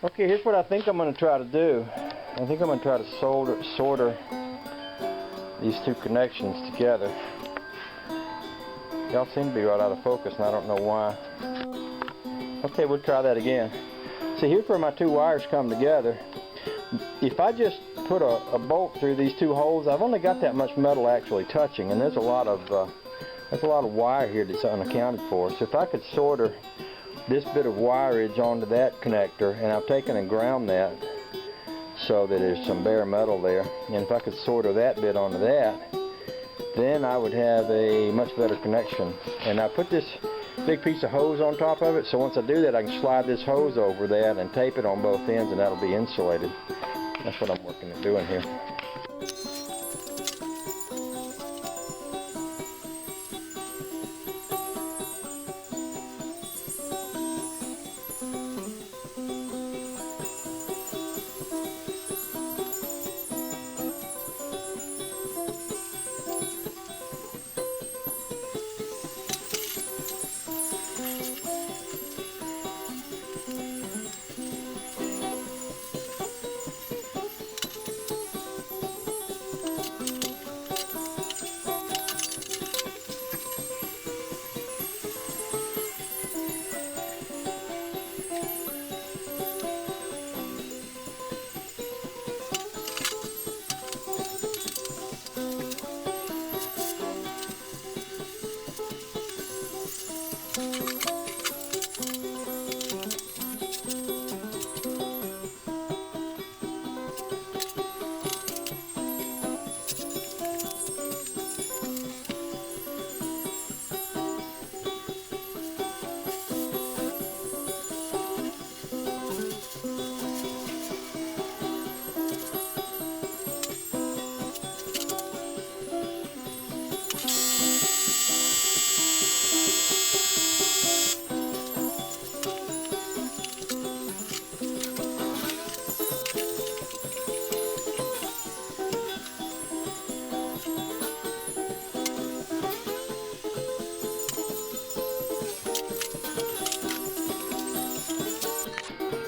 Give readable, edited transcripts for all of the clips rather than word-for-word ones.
Okay, here's what I think I'm going to try to do. I think I'm going to try to solder these two connections together. Y'all seem to be right out of focus and I don't know why. Okay, we'll try that again. See, here's where my two wires come together. If I just put a bolt through these two holes, I've only got that much metal actually touching, and there's a lot of wire here that's unaccounted for. So if I could solder this bit of wireage onto that connector, and I've taken and ground that so that there's some bare metal there, and if I could solder that bit onto that, then I would have a much better connection. And I put this big piece of hose on top of it, so once I do that I can slide this hose over that and tape it on both ends, and that'll be insulated. That's what I'm working at doing here.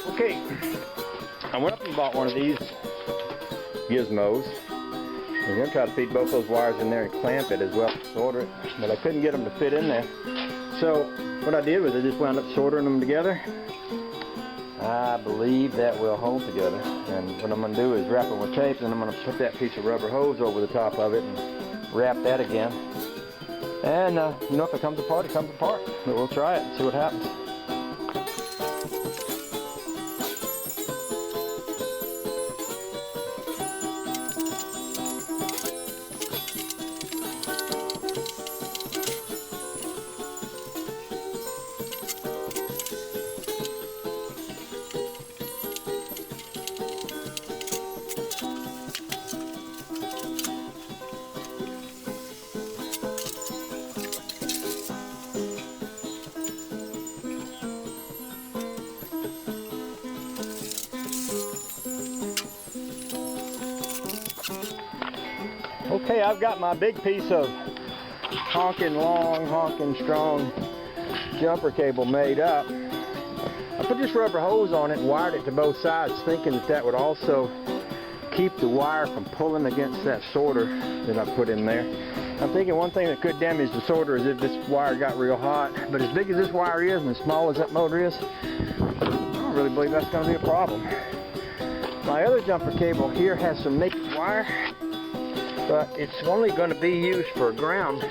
Okay, I went up and bought one of these gizmos. I was going to try to feed both those wires in there and clamp it as well as solder it, but I couldn't get them to fit in there. So what I did was I just wound up soldering them together. I believe that will hold together, and what I'm going to do is wrap it with tape, and I'm going to put that piece of rubber hose over the top of it and wrap that again. And you know, if it comes apart, it comes apart, but we'll try it and see what happens. Okay, I've got my big piece of honking long, honking strong jumper cable made up. I put this rubber hose on it and wired it to both sides, thinking that that would also keep the wire from pulling against that solder that I put in there. I'm thinking one thing that could damage the solder is if this wire got real hot, but as big as this wire is and as small as that motor is, I don't really believe that's going to be a problem. My other jumper cable here has some naked wire, but it's only going to be used for ground,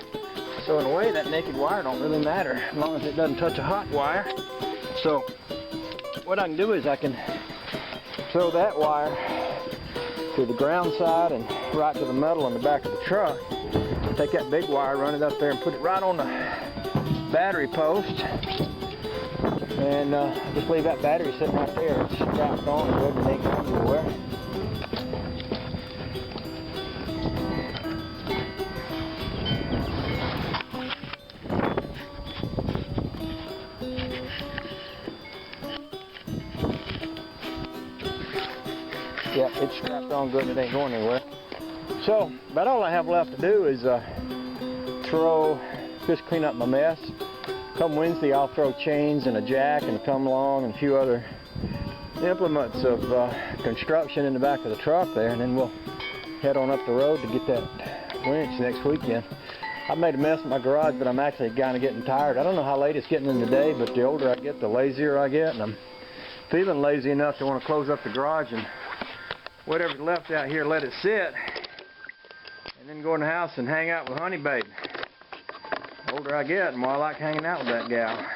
so in a way that naked wire don't really matter as long as it doesn't touch a hot wire. So what I can do is I can throw that wire to the ground side and right to the metal on the back of the truck. Take that big wire, run it up there and put it right on the battery post, and just leave that battery sitting right there. It's strapped on and good and ain't going anywhere. Yep, it's strapped on good and it ain't going anywhere. So, about all I have left to do is just clean up my mess. Come Wednesday, I'll throw chains and a jack and come along and a few other implements of construction in the back of the truck there, and then we'll head on up the road to get that winch next weekend. I've made a mess in my garage, but I'm actually kind of getting tired. I don't know how late it's getting in the day, but the older I get, the lazier I get, and I'm feeling lazy enough to want to close up the garage and whatever's left out here, let it sit, and then go in the house and hang out with Honey Babe. The older I get, the more I like hanging out with that gal.